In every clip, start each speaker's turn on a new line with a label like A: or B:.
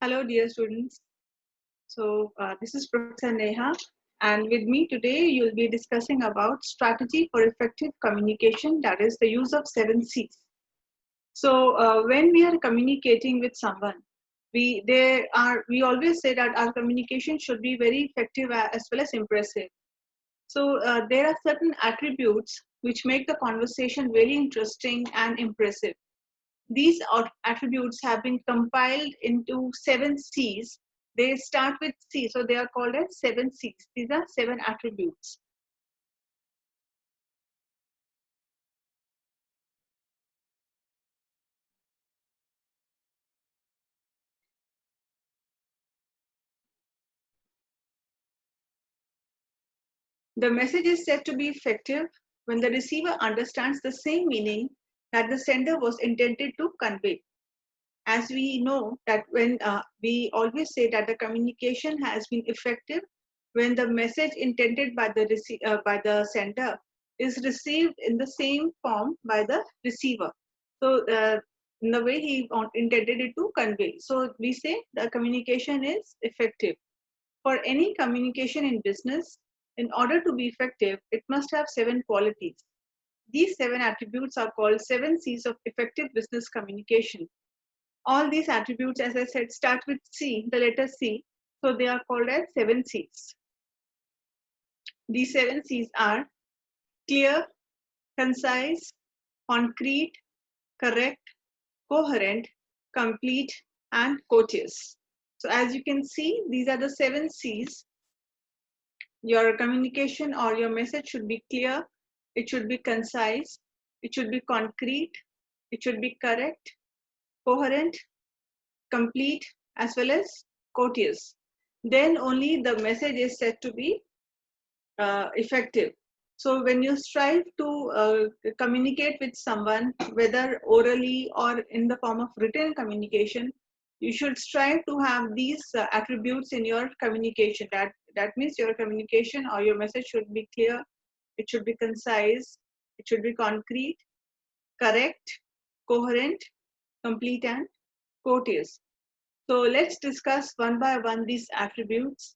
A: Hello, dear students. This is Professor Neha, and with me today, you'll be discussing about strategy for effective communication, that is the use of 7 C's. When we are communicating with someone, we always say that our communication should be very effective as well as impressive. There are certain attributes which make the conversation very interesting and impressive. These attributes have been compiled into 7 C's. They start with C, so they are called as 7 C's. These are 7 attributes. The message is said to be effective when the receiver understands the same meaning that the sender was intended to convey. As we know that when we always say that the communication has been effective when the message intended by by the sender is received in the same form by the receiver. In the way he intended it to convey. So we say the communication is effective. For any communication in business, in order to be effective, it must have 7 qualities. These 7 attributes are called 7 C's of effective business communication. All these attributes, as I said, start with C, the letter C. So they are called as 7 C's. These 7 C's are clear, concise, concrete, correct, coherent, complete, and courteous. So as you can see, these are the 7 C's. Your communication or your message should be clear, it should be concise, it should be concrete, it should be correct, coherent, complete, as well as courteous. Then only the message is said to be effective. So when you strive to communicate with someone, whether orally or in the form of written communication, you should strive to have these attributes in your communication. That means your communication or your message should be clear, it should be concise, it should be concrete, correct, coherent, complete, and courteous. So let's discuss one by one these attributes.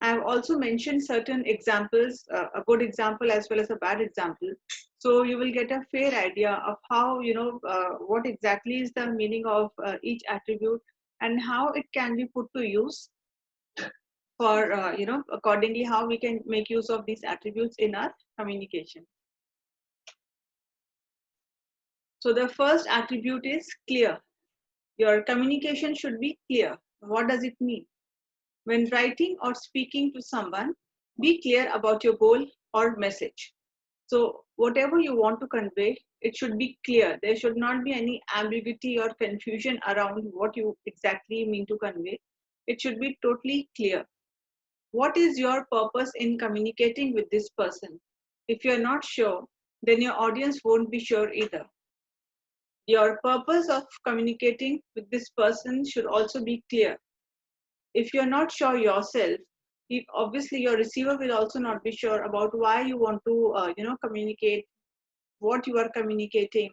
A: I have also mentioned certain examples, a good example as well as a bad example. So you will get a fair idea of how, what exactly is the meaning of each attribute and how it can be put to use for, accordingly how we can make use of these attributes in our communication. So the first attribute is clear. Your communication should be clear. What does it mean? When writing or speaking to someone, be clear about your goal or message. So, whatever you want to convey, it should be clear. There should not be any ambiguity or confusion around what you exactly mean to convey. It should be totally clear. What is your purpose in communicating with this person? If you're not sure, then your audience won't be sure either. Your purpose of communicating with this person should also be clear. If you're not sure yourself, obviously your receiver will also not be sure about why you want to communicate, what you are communicating,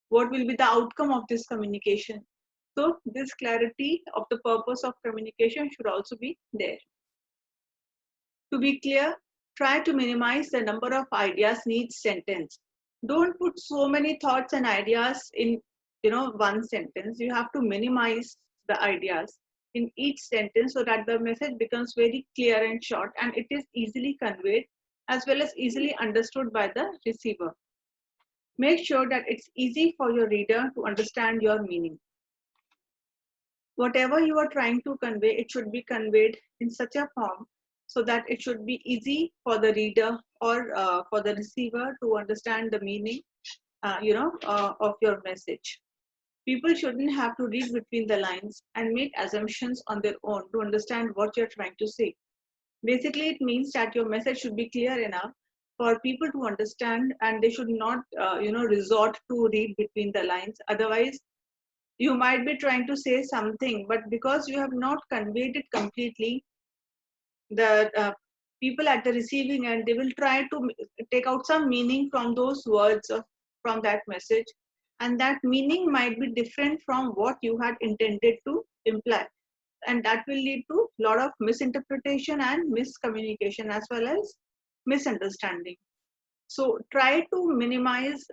A: what will be the outcome of this communication. So this clarity of the purpose of communication should also be there. To be clear, try to minimize the number of ideas in each sentence. Don't put so many thoughts and ideas in one sentence. You have to minimize the ideas in each sentence so that the message becomes very clear and short and it is easily conveyed as well as easily understood by the receiver. Make sure that it's easy for your reader to understand your meaning. Whatever you are trying to convey, it should be conveyed in such a form so that it should be easy for the reader or for the receiver to understand the meaning of your message. People shouldn't have to read between the lines and make assumptions on their own to understand what you're trying to say. Basically, it means that your message should be clear enough for people to understand, and they should not, resort to read between the lines. Otherwise, you might be trying to say something, but because you have not conveyed it completely, the people at the receiving end, they will try to take out some meaning from those words or from that message, and that meaning might be different from what you had intended to imply. and that will lead to a lot of misinterpretation and miscommunication as well as misunderstanding. So try to minimize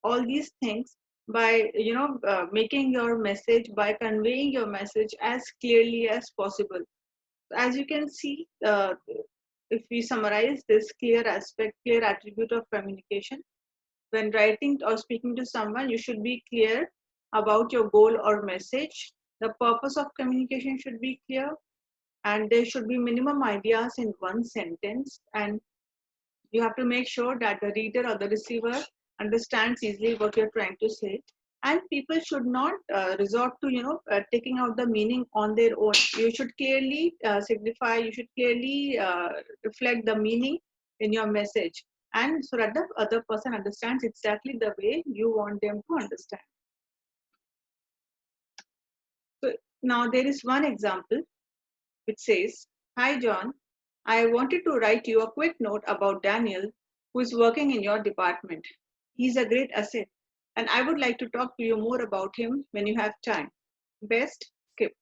A: all these things by making your message, by conveying your message as clearly as possible. As you can see, if we summarize this clear aspect, clear attribute of communication, when writing or speaking to someone, you should be clear about your goal or message. The purpose of communication should be clear, and there should be minimum ideas in one sentence. And you have to make sure that the reader or the receiver understands easily what you're trying to say. And people should not resort to taking out the meaning on their own. You should clearly signify, you should clearly reflect the meaning in your message, and so that the other person understands exactly the way you want them to understand. So now there is one example which says, "Hi John, I wanted to write you a quick note about Daniel, who is working in your department. He's a great asset, and I would like to talk to you more about him when you have time. Best, Skip."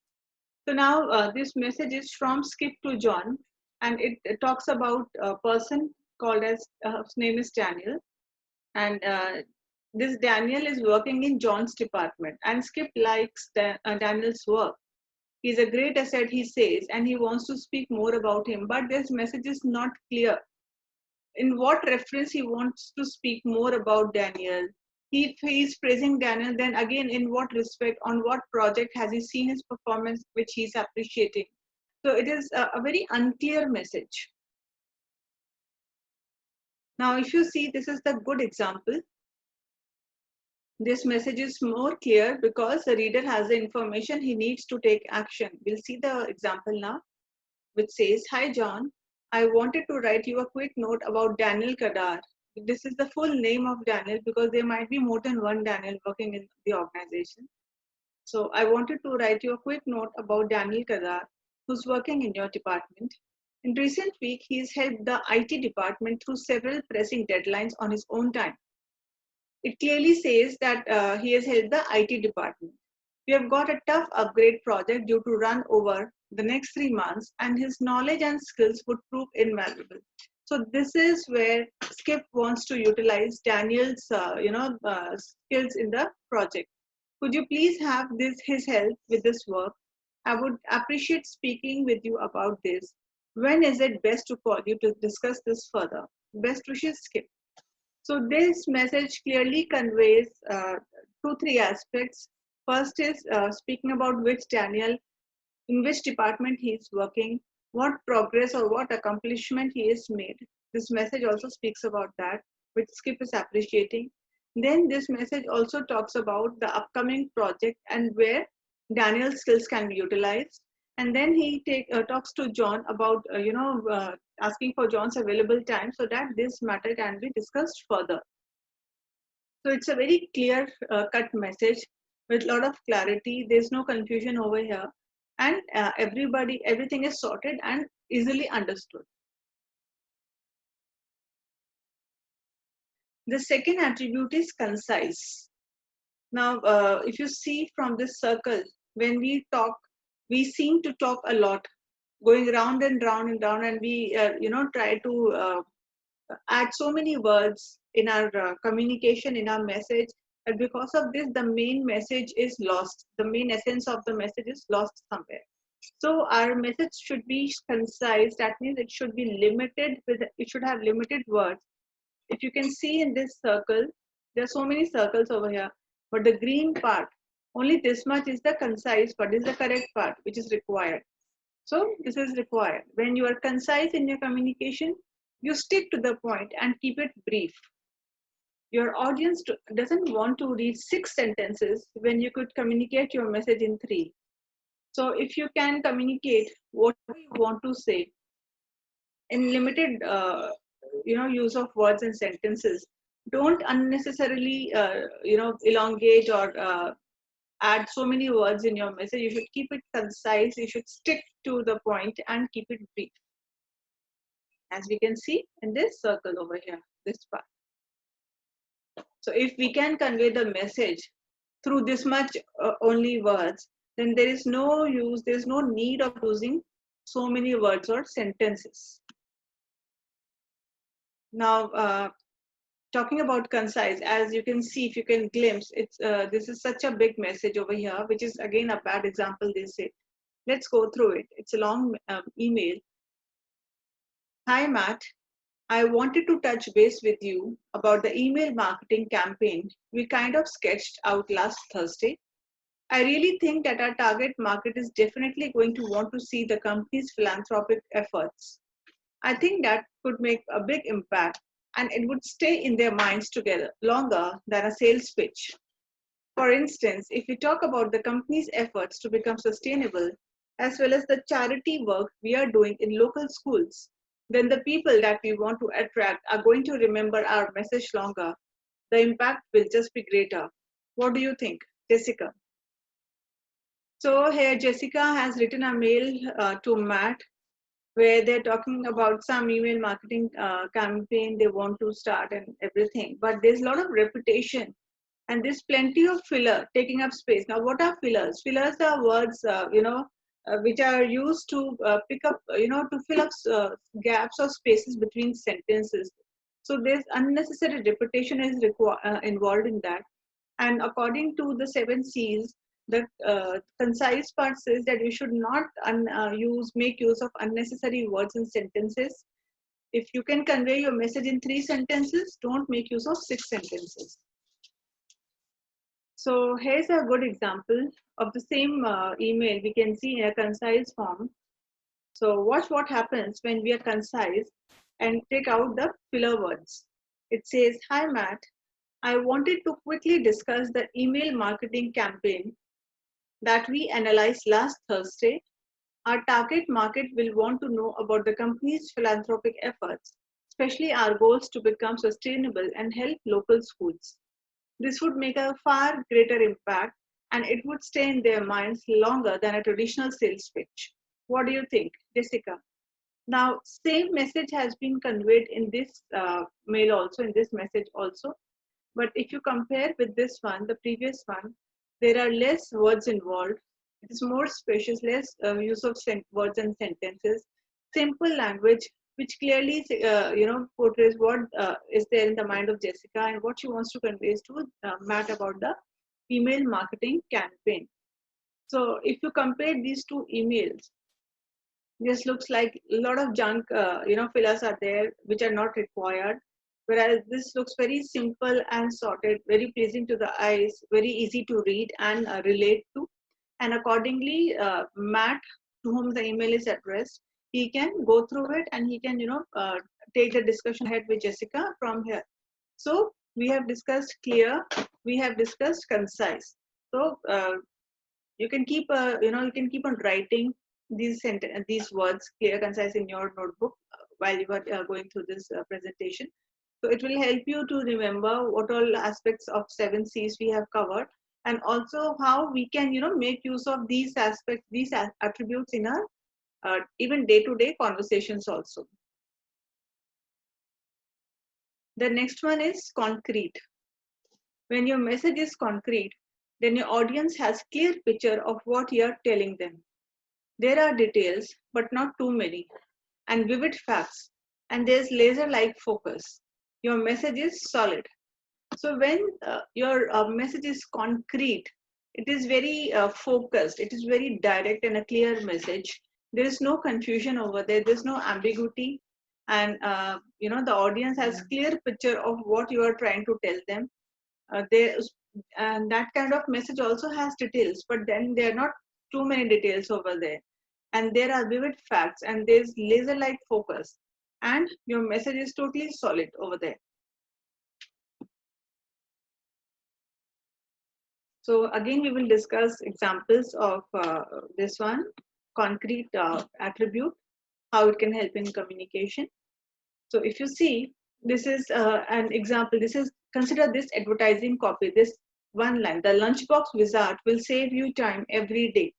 A: So now this message is from Skip to John, and it talks about a person called as, his name is Daniel, and this Daniel is working in John's department, and Skip likes Daniel's work. He's a great asset, he says, and he wants to speak more about him, but this message is not clear. In what reference he wants to speak more about Daniel? If he is praising Daniel, then again, in what respect, on what project has he seen his performance, which he's appreciating? So it is a very unclear message. Now, if you see, this is the good example. This message is more clear because the reader has the information he needs to take action. We'll see the example now, which says, "Hi John, I wanted to write you a quick note about Daniel Kadar." This is the full name of Daniel because there might be more than one Daniel working in the organization. So I wanted to write you a quick note about Daniel Kadar, who's working in your department. In recent week, he's helped the IT department through several pressing deadlines on his own time. It clearly says that he has helped the IT department. We have got a tough upgrade project due to run over the next 3 months, and his knowledge and skills would prove invaluable. So this is where Skip wants to utilize Daniel's skills in the project. Could you please have his help with this work? I would appreciate speaking with you about this. When is it best to call you to discuss this further? Best wishes, Skip. So this message clearly conveys 2-3 aspects. First is speaking about which Daniel, in which department he is working, what progress or what accomplishment he has made. This message also speaks about that, which Skip is appreciating. Then this message also talks about the upcoming project and where Daniel's skills can be utilized. And then he talks to John about asking for John's available time so that this matter can be discussed further. So it's a very clear cut message with a lot of clarity. There's no confusion over here, and everything is sorted and easily understood. The second attribute is concise. Now, if you see from this circle, when we talk, we seem to talk a lot, going round and round and round, and we try to add so many words in our communication, in our message, and because of this, the main message is lost. The main essence of the message is lost somewhere. So our message should be concise. That means it should be limited it should have limited words. If you can see in this circle, there are so many circles over here, but the green part, only this much is the concise part, is the correct part, which is required. So this is required. When you are concise in your communication, you stick to the point and keep it brief. Your audience doesn't want to read 6 sentences when you could communicate your message in 3. So if you can communicate what you want to say in limited use of words and sentences, don't unnecessarily elongate or add so many words in your message. You should keep it concise. You should stick to the point and keep it brief. As we can see in this circle over here, this part. So if we can convey the message through this much only words, then there is no use, there is no need of using so many words or sentences. Now, talking about concise, as you can see, if you can glimpse, it's this is such a big message over here, which is again a bad example. They say, let's go through it. It's a long email. Hi, Matt. I wanted to touch base with you about the email marketing campaign we kind of sketched out last Thursday. I really think that our target market is definitely going to want to see the company's philanthropic efforts. I think that could make a big impact and it would stay in their minds together longer than a sales pitch. For instance, if we talk about the company's efforts to become sustainable, as well as the charity work we are doing in local schools, then the people that we want to attract are going to remember our message longer. The impact will just be greater. What do you think, Jessica? So here Jessica has written a mail to Matt where they're talking about some email marketing campaign they want to start and everything. But there's a lot of reputation and there's plenty of filler taking up space. Now, what are fillers? Fillers are words, which are used to pick up, to fill up gaps or spaces between sentences. So there's unnecessary repetition is involved in that. And according to the 7 C's, the concise part says that you should not make use of unnecessary words and sentences. If you can convey your message in 3 sentences, don't make use of 6 sentences. So here's a good example of the same email we can see in a concise form. So watch what happens when we are concise and take out the filler words. It says, hi Matt, I wanted to quickly discuss the email marketing campaign that we analyzed last Thursday. Our target market will want to know about the company's philanthropic efforts, especially our goals to become sustainable and help local schools. This would make a far greater impact and it would stay in their minds longer than a traditional sales pitch. What do you think, Jessica? Now, same message has been conveyed in this mail also, in this message also. But if you compare with this one, the previous one, there are less words involved. It is more spacious, less use of words and sentences, simple language, which clearly, portrays what is there in the mind of Jessica and what she wants to convey to Matt about the email marketing campaign. So if you compare these 2 emails, this looks like a lot of junk, fillers are there which are not required. Whereas this looks very simple and sorted, very pleasing to the eyes, very easy to read and relate to. And accordingly, Matt, to whom the email is addressed, he can go through it and he can, take the discussion ahead with Jessica from here. So we have discussed clear, we have discussed concise. So you can keep, you can keep on writing these words clear, concise in your notebook while you are going through this presentation. So it will help you to remember what all aspects of 7 C's we have covered, and also how we can, make use of these aspects, these attributes in our even day-to-day conversations also. The next one is concrete. When your message is concrete, then your audience has clear picture of what you are telling them. There are details, but not too many, and vivid facts, and there's laser-like focus. Your message is solid. So when your message is concrete, it is very focused, it is very direct and a clear message. There is no confusion over there, there's no ambiguity. And the audience has clear picture of what you are trying to tell them. And that kind of message also has details, but then there are not too many details over there. And there are vivid facts and there's laser-like focus. And your message is totally solid over there. So again, we will discuss examples of this one, concrete attribute, how it can help in communication. So if you see, this is an example. Consider this advertising copy, this one line, the lunchbox wizard will save you time every day.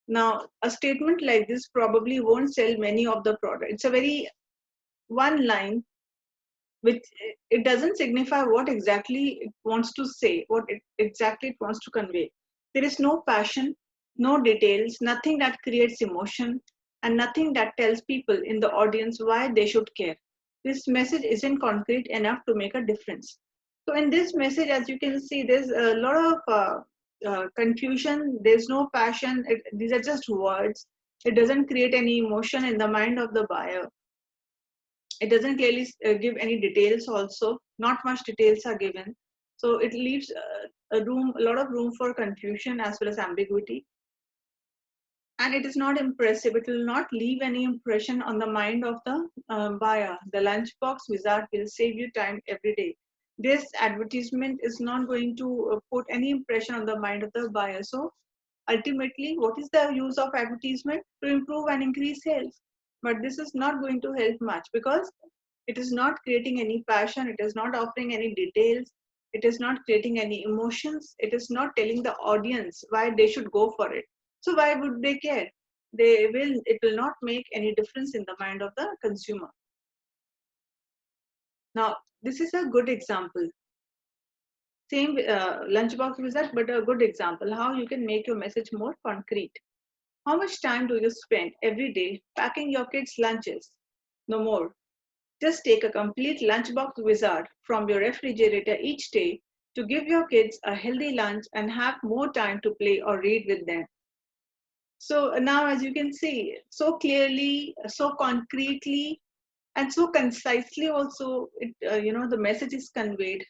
A: Now, a statement like this probably won't sell many of the product. It's a very one line, which it doesn't signify what exactly it wants to say, exactly it wants to convey. There is no passion, No details, nothing that creates emotion, and nothing that tells people in the audience why they should care. This message isn't concrete enough to make a difference. So, in this message, as you can see, there's a lot of confusion, there's no passion, these are just words. It doesn't create any emotion in the mind of the buyer. It doesn't clearly give any details also, not much details are given. So, it leaves a lot of room for confusion as well as ambiguity, and it is not impressive. It will not leave any impression on the mind of the buyer. The lunchbox wizard will save you time every day. This advertisement is not going to put any impression on the mind of the buyer. So ultimately, what is the use of advertisement? To improve and increase sales. But this is not going to help much because it is not creating any passion. It is not offering any details. It is not creating any emotions. It is not telling the audience why they should go for it. So why would they care? It will not make any difference in the mind of the consumer. Now, this is a good example. Same lunchbox wizard, but a good example how you can make your message more concrete. How much time do you spend every day packing your kids' lunches? No more. Just take a complete lunchbox wizard from your refrigerator each day to give your kids a healthy lunch and have more time to play or read with them. So now, as you can see, so clearly, so concretely, and so concisely, also, the message is conveyed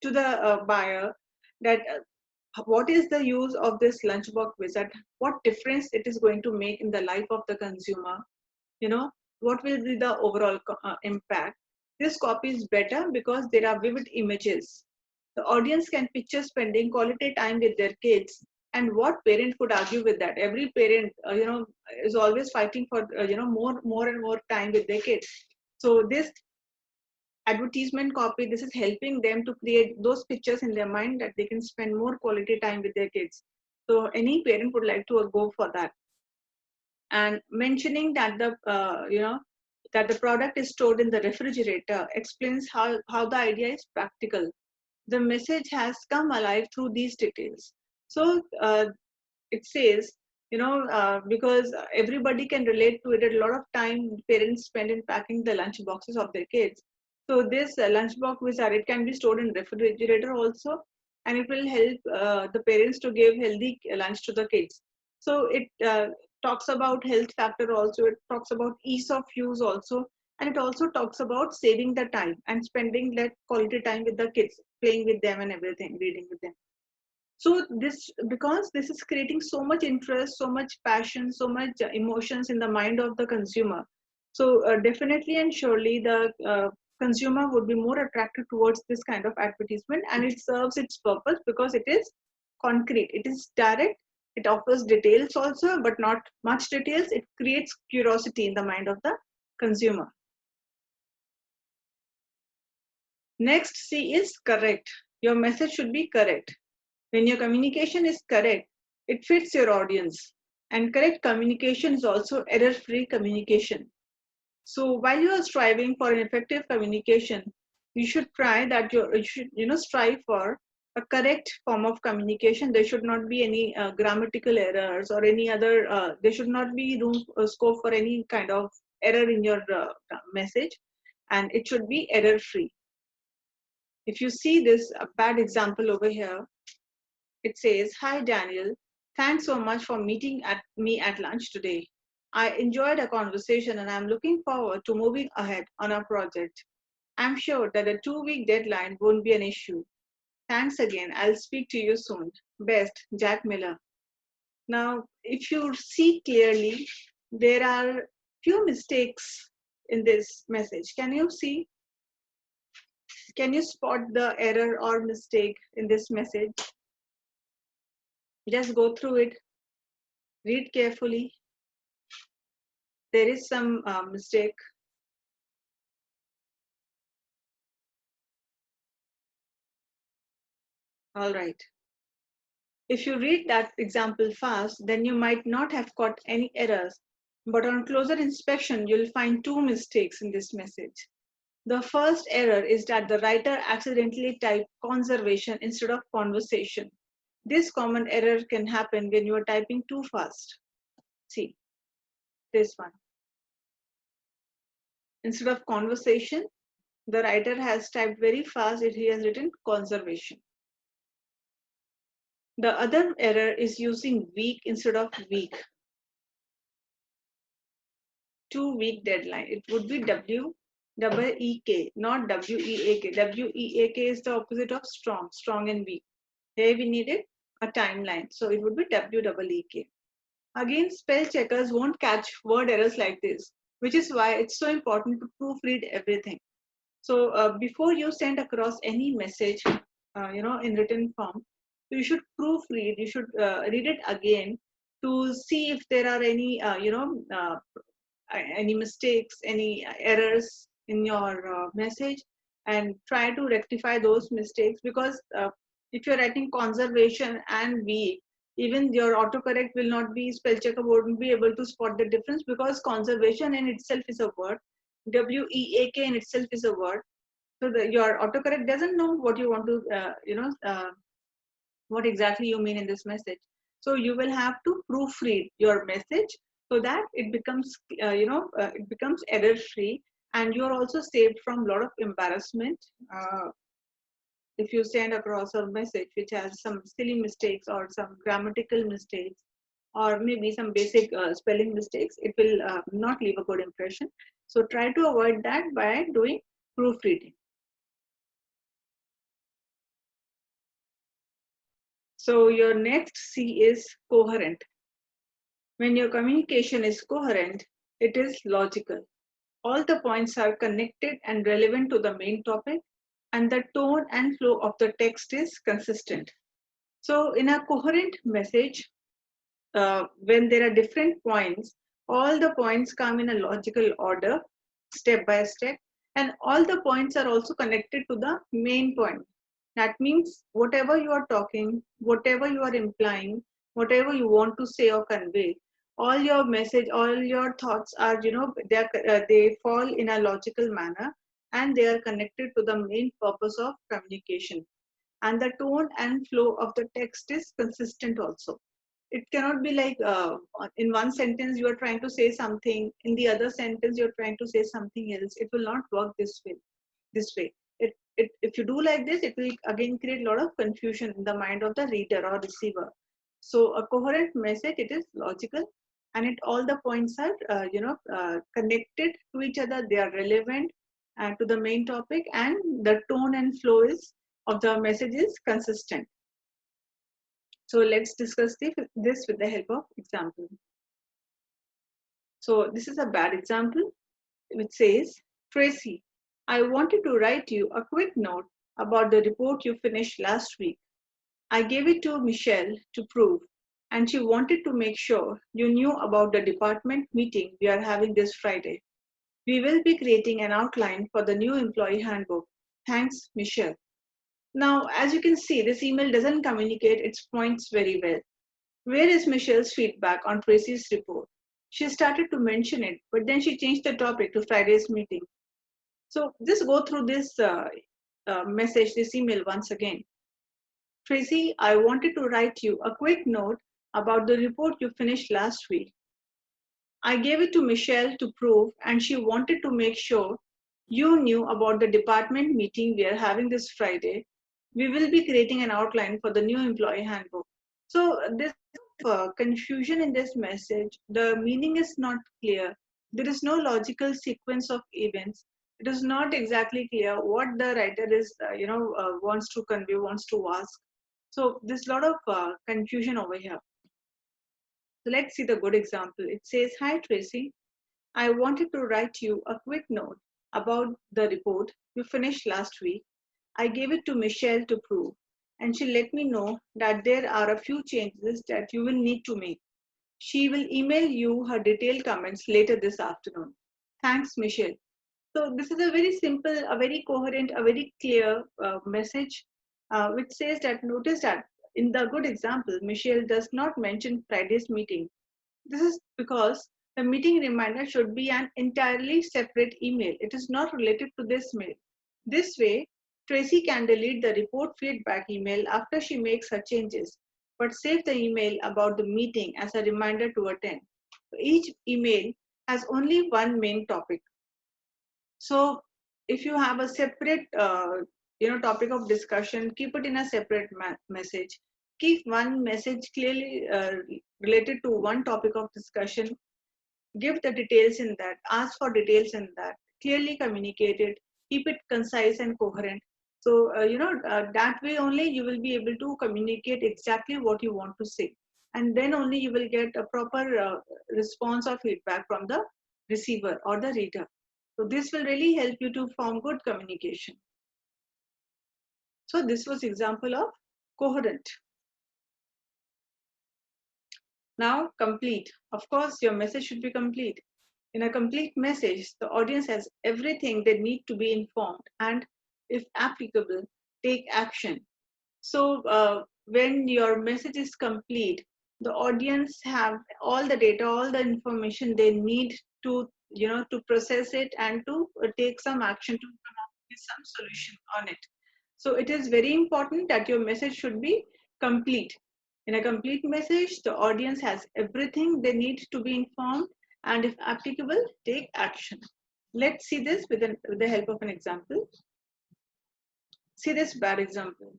A: to the buyer that what is the use of this lunchbox wizard? What difference it is going to make in the life of the consumer? You know, what will be the overall impact? This copy is better because there are vivid images. The audience can picture spending quality time with their kids, and what parent could argue with that? Every parent, is always fighting for more and more time with their kids. So this advertisement copy, this is helping them to create those pictures in their mind that they can spend more quality time with their kids. So any parent would like to go for that. And mentioning that that the product is stored in the refrigerator explains how the idea is practical. The message has come alive through these details. So it says, because everybody can relate to it, a lot of time parents spend in packing the lunch boxes of their kids. So this lunchbox wizard, it can be stored in refrigerator also, and it will help the parents to give healthy lunch to the kids. So it talks about health factor also. It talks about ease of use also, and it also talks about saving the time and spending that quality time with the kids, playing with them and everything, reading with them. So this, because this is creating so much interest, so much passion, so much emotions in the mind of the consumer. So definitely and surely the consumer would be more attracted towards this kind of advertisement, and it serves its purpose because it is concrete, it is direct, it offers details also, but not much details. It creates curiosity in the mind of the consumer. Next C is correct. Your message should be correct. When your communication is correct, it fits your audience. And correct communication is also error-free communication. So while you are striving for an effective communication, you should strive for a correct form of communication. There should not be any grammatical errors or any other. There should not be room scope for any kind of error in your message, and it should be error-free. If you see this bad example over here, it says, "Hi Daniel, thanks so much for meeting me at lunch today. I enjoyed our conversation and I'm looking forward to moving ahead on our project. I'm sure that a 2-week deadline won't be an issue. Thanks again. I'll speak to you soon. Best, Jack Miller." Now, if you see clearly, there are few mistakes in this message. Can you see? Can you spot the error or mistake in this message? Just go through it, read carefully. There is some mistake. All right. If you read that example fast, then you might not have caught any errors. But on closer inspection, you'll find 2 mistakes in this message. The first error is that the writer accidentally typed conservation instead of conversation. This common error can happen when you are typing too fast. See, this one. Instead of conversation, the writer has typed very fast, he has written conservation. The other error is using week instead of week. 2-week deadline. It would be W-E-E-K, not W-E-A-K. W-E-A-K is the opposite of strong, strong and weak. Here we needed a timeline. So it would be W-E-E-K. Again, spell checkers won't catch word errors like this, which is why it's so important to proofread everything. So before you send across any message, in written form, you should proofread. You should read it again to see if there are any mistakes, any errors in your message, and try to rectify those mistakes. Because if you're writing conservation and weak, even your autocorrect will not be, spell checker won't be able to spot the difference, because conservation in itself is a word, W-E-A-K in itself is a word. So your autocorrect doesn't know what you want to, what exactly you mean in this message. So you will have to proofread your message so that it becomes, it becomes error free, and you're also saved from a lot of embarrassment. If you send across a message which has some silly mistakes or some grammatical mistakes, or maybe some basic spelling mistakes, it will not leave a good impression. So try to avoid that by doing proofreading. So your next C is coherent. When your communication is coherent, it is logical. All the points are connected and relevant to the main topic, and the tone and flow of the text is consistent. So in a coherent message, when there are different points, all the points come in a logical order, step by step, and all the points are also connected to the main point. That means whatever you are talking, whatever you are implying, whatever you want to say or convey, all your message, all your thoughts are, they fall in a logical manner, and they are connected to the main purpose of communication. And the tone and flow of the text is consistent also. It cannot be like in one sentence you are trying to say something, in the other sentence you're trying to say something else. It will not work this way. If you do like this, it will again create a lot of confusion in the mind of the reader or receiver. So a coherent message, it is logical, and all the points are connected to each other. They are relevant to the main topic, and the tone and flow is of the message is consistent. So let's discuss this with the help of example. So this is a bad example which says, Tracy, I wanted to write you a quick note about the report you finished last week. I gave it to Michelle to prove, and she wanted to make sure you knew about the department meeting we are having this Friday. We will be creating an outline for the new employee handbook. Thanks, Michelle. Now, as you can see, this email doesn't communicate its points very well. Where is Michelle's feedback on Tracy's report? She started to mention it, but then she changed the topic to Friday's meeting. So just go through this message, this email once again. Tracy, I wanted to write you a quick note about the report you finished last week. I gave it to Michelle to prove, and she wanted to make sure you knew about the department meeting we are having this Friday. We will be creating an outline for the new employee handbook. So this confusion in this message, the meaning is not clear. There is no logical sequence of events. It is not exactly clear what the writer is, wants to convey, wants to ask. So there's a lot of confusion over here. So let's see the good example. It says, hi Tracy, I wanted to write you a quick note about the report you finished last week. I gave it to Michelle to prove, and she let me know that there are a few changes that you will need to make. She will email you her detailed comments later this afternoon. Thanks, Michelle. So this is a very simple, a very coherent, a very clear message, which says that, notice that in the good example, Michelle does not mention Friday's meeting. This is because the meeting reminder should be an entirely separate email. It is not related to this mail. This way, Tracy can delete the report feedback email after she makes her changes. but save the email about the meeting as a reminder to attend. Each email has only one main topic. So if you have a separate topic of discussion, keep it in a separate message. Keep one message clearly related to one topic of discussion. Give the details in that. Ask for details in that. Clearly communicate it. Keep it concise and coherent. So that way only you will be able to communicate exactly what you want to say, and then only you will get a proper response or feedback from the receiver or the reader. So this will really help you to form good communication. So this was example of coherent. Now complete. Of course, your message should be complete. In a complete message, the audience has everything they need to be informed and, if applicable, take action. So when your message is complete, the audience have all the data, all the information they need to to process it and to take some action to come up with some solution on it. So it is very important that your message should be complete. In a complete message, the audience has everything they need to be informed and, if applicable, take action. Let's see this with the help of an example. See this bad example.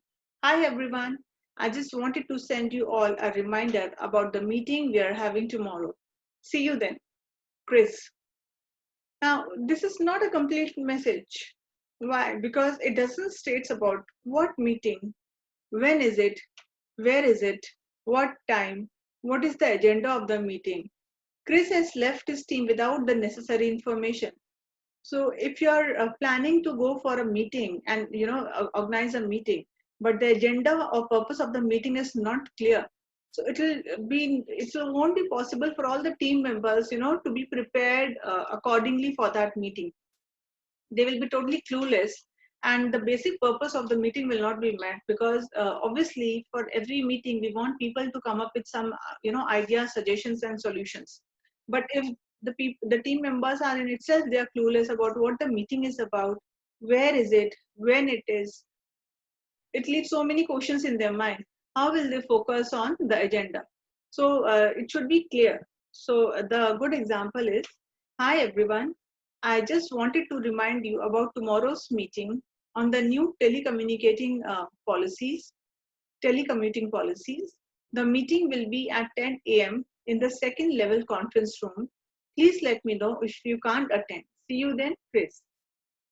A: Hi everyone. I just wanted to send you all a reminder about the meeting we are having tomorrow. See you then. Chris. Now, this is not a complete message. Why? Because it doesn't state about what meeting, when is it, where is it, what time, what is the agenda of the meeting. Chris has left his team without the necessary information. So if you're planning to go for a meeting and organize a meeting, but the agenda or purpose of the meeting is not clear, so it won't be possible for all the team members to be prepared accordingly for that meeting. They will be totally clueless, and the basic purpose of the meeting will not be met, because obviously for every meeting we want people to come up with some ideas, suggestions and solutions. But if the team members are in itself, they are clueless about what the meeting is about, where is it, when it is, it leaves so many questions in their mind. How will they focus on the agenda? So it should be clear. So the good example is, hi everyone, I just wanted to remind you about tomorrow's meeting on the new telecommuting policies. The meeting will be at 10 a.m. in the second level conference room. Please let me know if you can't attend. See you then, Chris.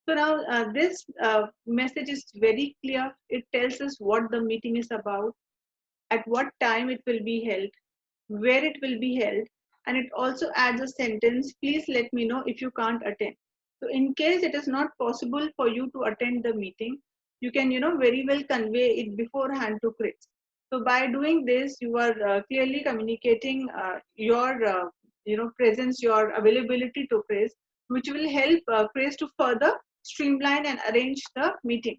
A: So now this message is very clear. It tells us what the meeting is about, at what time it will be held, where it will be held, and it also adds a sentence, please let me know if you can't attend. So in case it is not possible for you to attend the meeting, you can very well convey it beforehand to Chris. So by doing this, you are clearly communicating your presence, your availability to Chris, which will help Chris to further streamline and arrange the meeting.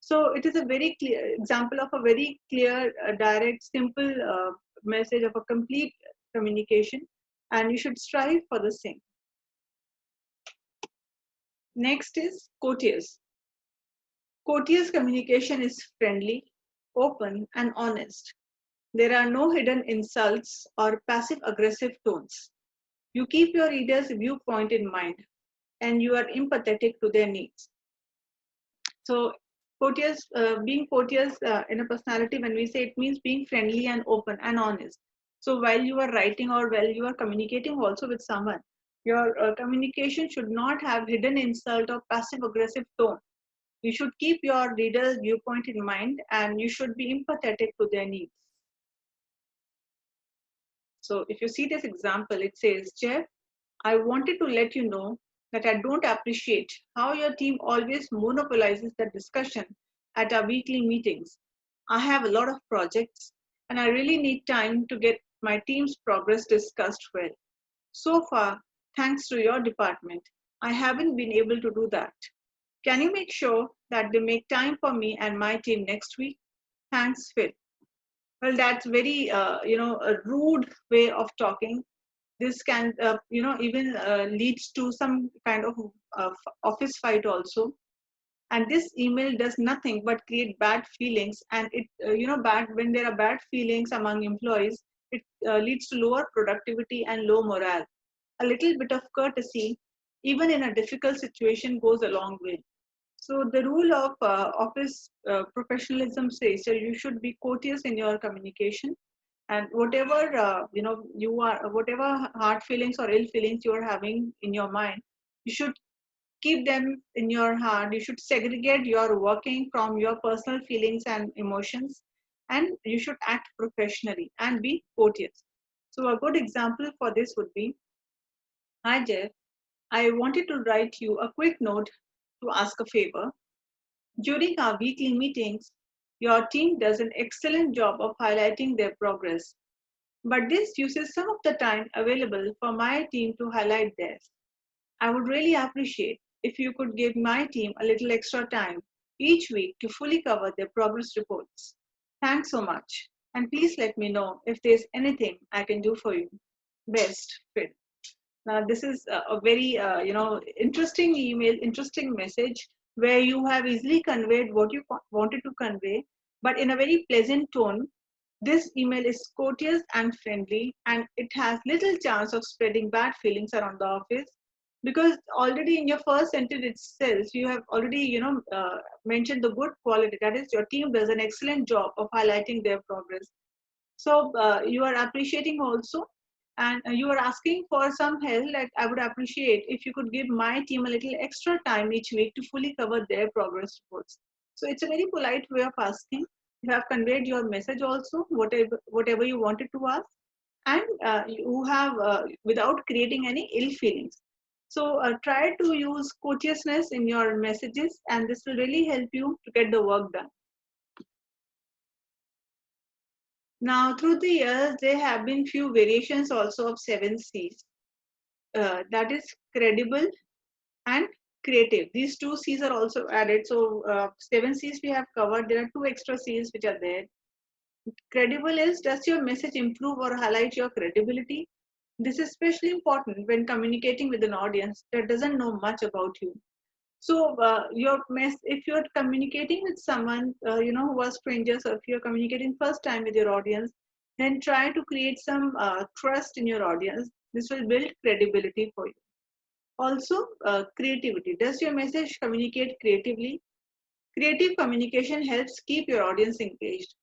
A: So it is a very clear example of a very clear, direct, simple message of a complete communication, and you should strive for the same. Next is courteous. Courteous communication is friendly, open, and honest. There are no hidden insults or passive-aggressive tones. You keep your reader's viewpoint in mind, and you are empathetic to their needs. So courteous, being courteous in a personality, when we say, it means being friendly and open and honest. So while you are writing or while you are communicating also with someone, your communication should not have hidden insult or passive aggressive tone. You should keep your reader's viewpoint in mind, and you should be empathetic to their needs. So if you see this example, it says, Jeff, I wanted to let you know that I don't appreciate how your team always monopolizes the discussion at our weekly meetings. I have a lot of projects, and I really need time to get my team's progress discussed well. So far, thanks to your department, I haven't been able to do that. Can you make sure that they make time for me and my team next week? Thanks, Phil. Well, that's very, a rude way of talking. This can even leads to some kind of office fight also. And this email does nothing but create bad feelings, and it bad when there are bad feelings among employees, it leads to lower productivity and low morale. A little bit of courtesy, even in a difficult situation, goes a long way. So the rule of office professionalism says that you should be courteous in your communication, and whatever you are, whatever hard feelings or ill feelings you are having in your mind, you should keep them in your heart. You should segregate your working from your personal feelings and emotions, and you should act professionally and be courteous. So a good example for this would be, hi Jeff, I wanted to write you a quick note to ask a favor. During our weekly meetings, your team does an excellent job of highlighting their progress, but this uses some of the time available for my team to highlight theirs. I would really appreciate if you could give my team a little extra time each week to fully cover their progress reports. Thanks so much. And please let me know if there's anything I can do for you. Best, Phil. Now, this is a very, interesting email, interesting message where you have easily conveyed what you wanted to convey, but in a very pleasant tone. This email is courteous and friendly, and it has little chance of spreading bad feelings around the office, because already in your first sentence itself, you have already, mentioned the good quality. That is, your team does an excellent job of highlighting their progress. So you are appreciating also, and you are asking for some help. Like, I would appreciate if you could give my team a little extra time each week to fully cover their progress reports. So it's a very polite way of asking. You have conveyed your message also, whatever you wanted to ask, and you have without creating any ill feelings. So try to use courteousness in your messages, and this will really help you to get the work done. Now, through the years, there have been few variations also of 7 C's. That is credible and creative. These 2 C's are also added. So 7 C's we have covered. There are 2 extra C's which are there. Credible is, does your message improve or highlight your credibility? This is especially important when communicating with an audience that doesn't know much about you. So if you're communicating with someone, who are strangers, or if you're communicating first time with your audience, then try to create some trust in your audience. This will build credibility for you. Also, creativity. Does your message communicate creatively? Creative communication helps keep your audience engaged.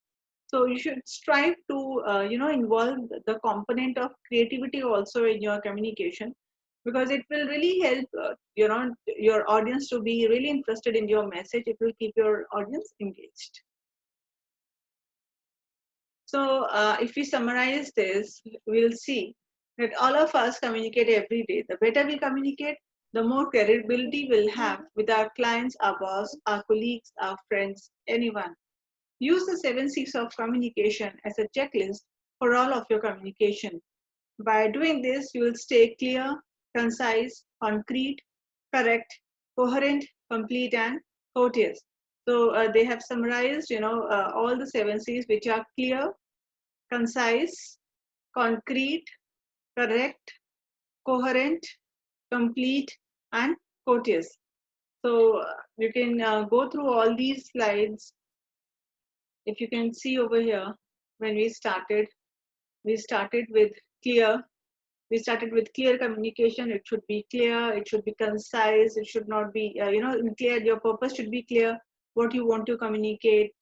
A: So you should strive to, involve the component of creativity also in your communication, because it will really help, your audience to be really interested in your message. It will keep your audience engaged. So if we summarize this, we'll see that all of us communicate every day. The better we communicate, the more credibility we'll have with our clients, our boss, our colleagues, our friends, anyone. Use the 7 C's of communication as a checklist for all of your communication. By doing this, you will stay clear, concise, concrete, correct, coherent, complete, and courteous. So they have summarized, all the 7 C's, which are clear, concise, concrete, correct, coherent, complete, and courteous. So you can go through all these slides. If you can see over here, when we started with clear. We started with clear communication. It should be clear. It should be concise. It should not be, clear. Your purpose should be clear. What you want to communicate,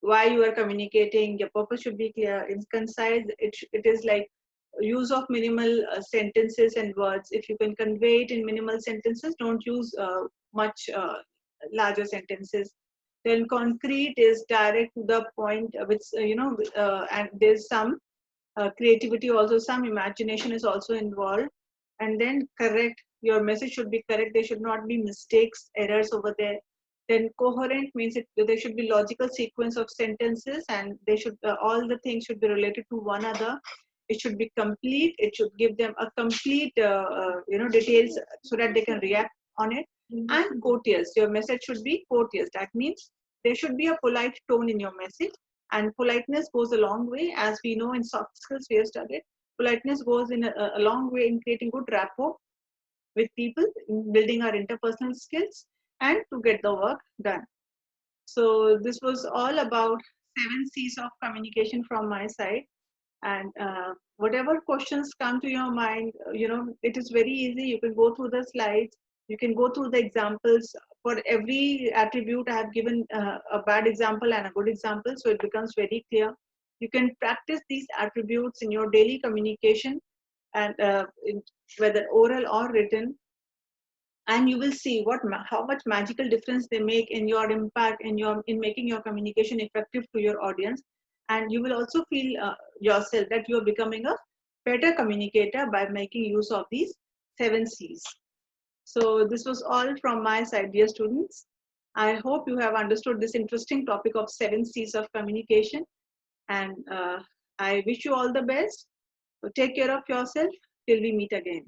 A: why you are communicating. Your purpose should be clear. It's concise. It is like use of minimal sentences and words. If you can convey it in minimal sentences, don't use much larger sentences. Then concrete is direct to the point, which and there's some creativity also, some imagination is also involved. And then correct, your message should be correct. There should not be mistakes, errors over there. Then coherent means there should be logical sequence of sentences, and they should all the things should be related to one another. It should be complete. It should give them a complete details so that they can react on it. And courteous, your message should be courteous. That means there should be a polite tone in your message, and politeness goes a long way. As we know in soft skills we have studied, politeness goes in a long way in creating good rapport with people, in building our interpersonal skills. and to get the work done. So this was all about 7 C's of communication from my side. And whatever questions come to your mind, it is very easy. You can go through the slides, you can go through the examples. For every attribute, I have given a bad example and a good example, so it becomes very clear. You can practice these attributes in your daily communication, and whether oral or written, and you will see how much magical difference they make in your impact in making your communication effective to your audience. And you will also feel yourself that you are becoming a better communicator by making use of these 7 C's. So this was all from my side, dear students. I hope you have understood this interesting topic of 7 C's of communication, and I wish you all the best. So take care of yourself till we meet again.